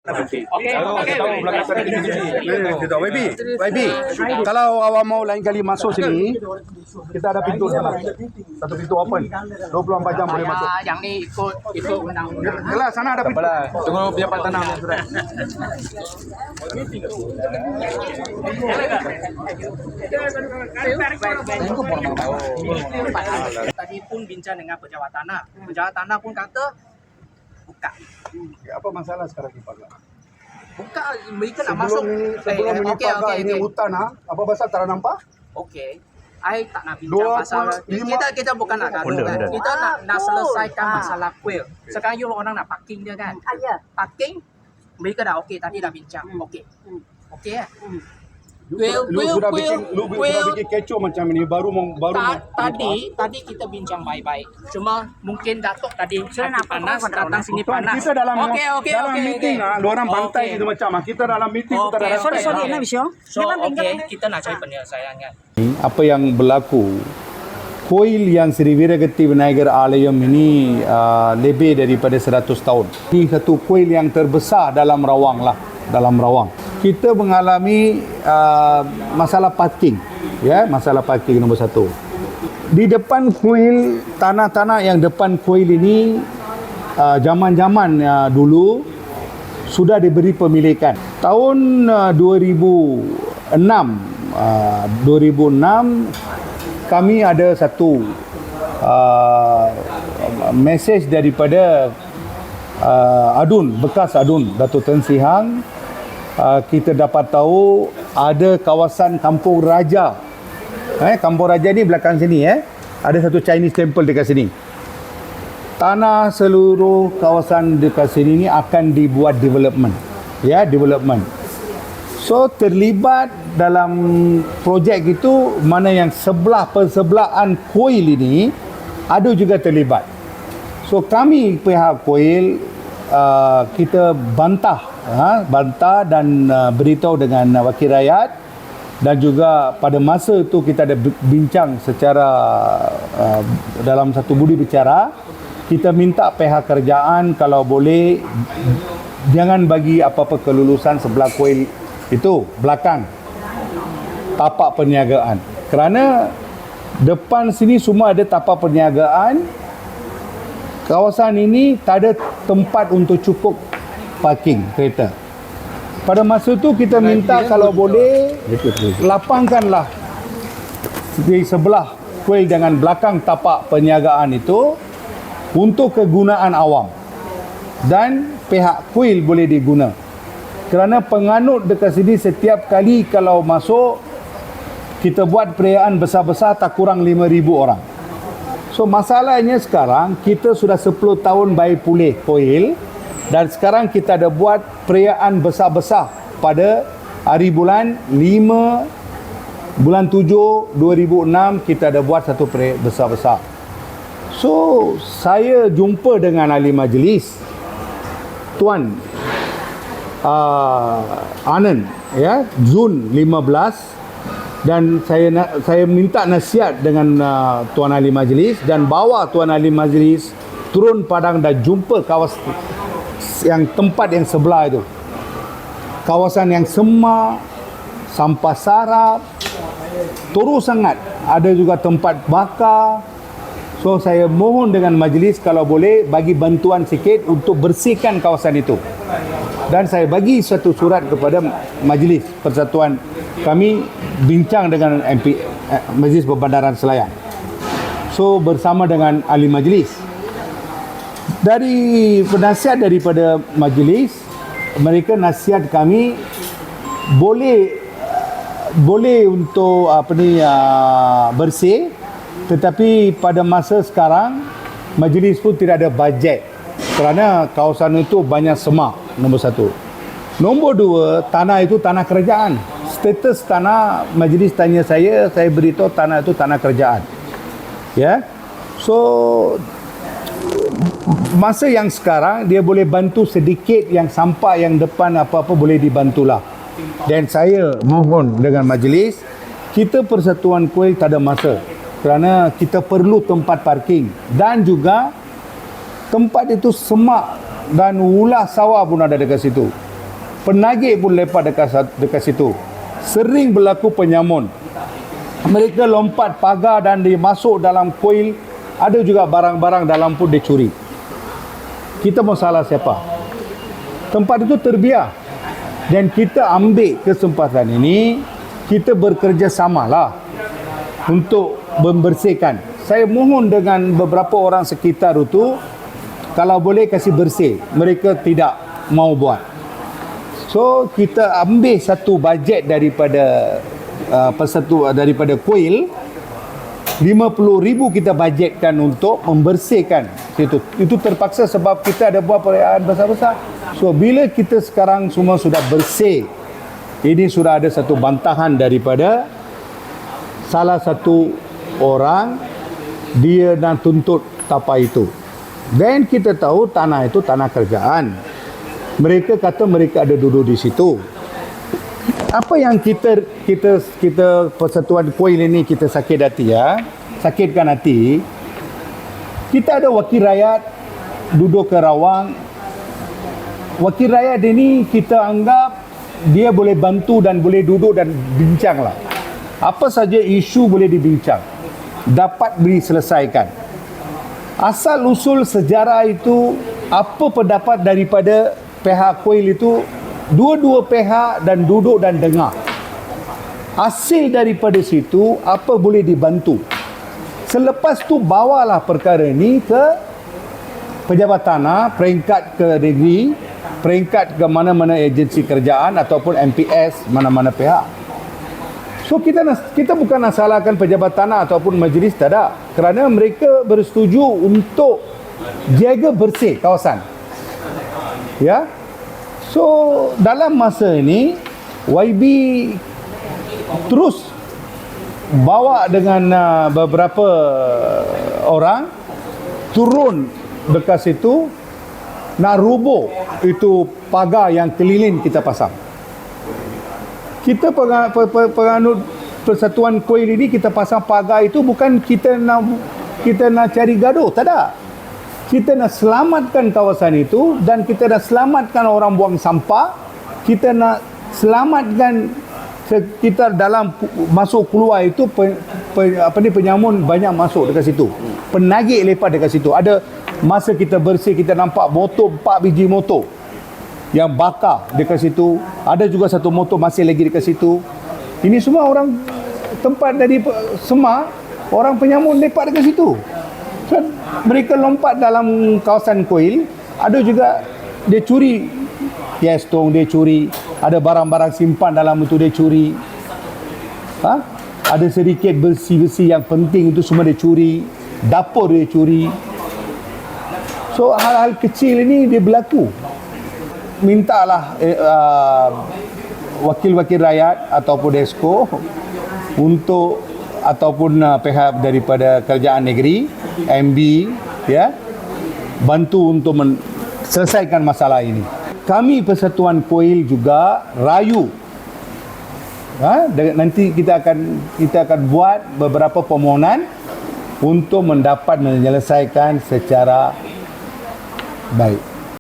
Okey. YB, kalau awak mau lain kali masuk sini, kita ada pintu sana. Satu pintu open. 24 jam boleh masuk. Yang ni ikut undang-undang. Yalah, sana ada pintu. Tunggu biar Pak Tanam surat. Tadi pun bincang dengan pejabat tanah. Pejabat tanah pun kata buka. Apa masalah sekarang ni Pak? Buka, mereka nak masuk. Sebelum ini pagar ini hutan apa pasal tak nampak? Okey. I tak nak bincang pasal kita bukan nak gaduh kan. Kita nak selesaikan masalah kuil. Sekarang you orang nak parking dia kan. Parking mereka dah okey, tadi dah bincang. Okey. Okey eh. Lu sudah bikin kecoh macam ini baru tadi kita bincang baik-baik. Cuma mungkin Datuk tadi panas datang sini panas. Kita dalam meeting orang bantai gitu macam kita dalam meeting kita dalam So okey, kita nak cari penyelesaian kan. Apa yang berlaku kuil yang Sri Wiragati Vinayagar Alayam ini lebih daripada 100 tahun. Ini satu kuil yang terbesar dalam Rawang lah, dalam Rawang. Kita mengalami masalah parking, ya, masalah parking nombor satu. Di depan kuil, tanah-tanah yang depan kuil ini zaman-zaman dulu sudah diberi pemilikan. Tahun 2006 kami ada satu mesej daripada bekas Adun Datuk Tan Sri Hang. Kita dapat tahu ada kawasan Kampung Raja. Kampung Raja ni belakang sini ada satu Chinese temple dekat sini. Tanah seluruh kawasan dekat sini ni akan dibuat development. Ya, development. So terlibat dalam projek itu mana yang persebelahan kuil ini ada juga terlibat. So kami pihak kuil kita bantah dan beritahu dengan wakil rakyat, dan juga pada masa itu kita ada bincang secara dalam satu budi bicara. Kita minta pihak kerajaan kalau boleh jangan bagi apa-apa kelulusan sebelah kuil itu belakang tapak perniagaan, kerana depan sini semua ada tapak perniagaan. Kawasan ini tak ada tempat untuk cukup parking kereta. Pada masa itu kita minta kalau boleh lapangkanlah di sebelah kuil dengan belakang tapak perniagaan itu untuk kegunaan awam, dan pihak kuil boleh diguna. Kerana penganut dekat sini setiap kali kalau masuk kita buat perayaan besar-besar tak kurang 5,000 orang. So masalahnya sekarang kita sudah 10 tahun baik pulih kuil, dan sekarang kita ada buat perayaan besar-besar pada hari bulan 5 bulan 7 2006 kita ada buat satu perayaan besar-besar. So saya jumpa dengan ahli majlis Tuan Anand, ya, Zun 15, dan saya minta nasihat dengan Tuan Ahli Majlis, dan bawa Tuan Ahli Majlis turun padang dan jumpa kawasan yang tempat yang sebelah itu. Kawasan yang semak, sampah sarap, teruk sangat. Ada juga tempat bakar. So saya mohon dengan majlis kalau boleh bagi bantuan sikit untuk bersihkan kawasan itu. Dan saya bagi satu surat kepada Majlis Persatuan. Kami bincang dengan MP Majlis Perbandaran Selayar. So bersama dengan ahli majlis. Dari penasihat daripada majlis, mereka nasihat kami boleh untuk bersih, tetapi pada masa sekarang majlis pun tidak ada bajet kerana kawasan itu banyak semak. Nombor satu. Nombor dua, tanah itu tanah kerajaan. Status tanah, majlis tanya saya beritahu tanah itu tanah kerajaan. Ya. So masa yang sekarang dia boleh bantu sedikit, yang sampah yang depan apa-apa boleh dibantulah. Dan saya mohon dengan majlis, kita Persatuan Kuil tak ada masa kerana kita perlu tempat parking, dan juga tempat itu semak dan ulah sawah pun ada dekat situ. Penagih pun lepas dekat situ. Sering berlaku penyamun. Mereka lompat pagar dan dia masuk dalam kuil. Ada juga barang-barang dalam pun dia curi. Kita mau salah siapa? Tempat itu terbiar. Dan kita ambil kesempatan ini, kita bekerjasamalah untuk membersihkan. Saya mohon dengan beberapa orang sekitar itu, kalau boleh kasih bersih. Mereka tidak mau buat. So, kita ambil satu bajet daripada daripada kuil, 50,000 kita bajetkan untuk membersihkan situ. Itu terpaksa sebab kita ada buat perayaan besar-besar. So bila kita sekarang semua sudah bersih, ini sudah ada satu bantahan daripada salah satu orang, dia nak tuntut tapak itu. Dan kita tahu tanah itu tanah kerajaan. Mereka kata mereka ada duduk di situ. Apa yang kita persatuan kuil ini kita sakit hati sakitkan hati. Kita ada wakil rakyat duduk ke Rawang. Wakil rakyat ini kita anggap dia boleh bantu dan boleh duduk dan bincang lah. Apa saja isu boleh dibincang, dapat diselesaikan. Asal usul sejarah itu, apa pendapat daripada pihak kuil itu, dua-dua pihak dan duduk dan dengar. Hasil daripada situ, apa boleh dibantu. Selepas tu bawalah perkara ini ke pejabat tanah, peringkat ke negeri, peringkat ke mana-mana agensi kerajaan ataupun MPS, mana-mana pihak. So kita bukan nak salahkan pejabat tanah ataupun majlis, tak ada. Kerana mereka bersetuju untuk jaga bersih kawasan. Ya. So dalam masa ini YB terus bawa dengan beberapa orang turun dekat situ nak rubuh itu pagar yang keliling kita pasang. Kita penganut persatuan kuil ini, kita pasang pagar itu bukan kita nak cari gaduh, tak ada. Kita nak selamatkan kawasan itu dan kita nak selamatkan orang buang sampah. Kita nak selamatkan sekitar dalam masuk keluar itu penyamun banyak masuk dekat situ. Penagih lepas dekat situ. Ada masa kita bersih, kita nampak motor, 4 biji motor yang bakar dekat situ. Ada juga satu motor masih lagi dekat situ. Ini semua orang tempat dari Semar, orang penyamun lepak dekat situ. Kan mereka lompat dalam kawasan kuil. Ada juga dia curi piestong, dia curi, ada barang-barang simpan dalam itu dia curi. Ada sedikit besi-besi yang penting itu semua dia curi. Dapur dia curi. So hal-hal kecil ini dia berlaku. Mintalah wakil-wakil rakyat ataupun DESCO untuk ataupun pihak daripada kerajaan negeri, MB, ya, bantu untuk selesaikan masalah ini. Kami Persatuan Kuil juga rayu, nanti kita akan buat beberapa permohonan untuk mendapat menyelesaikan secara baik.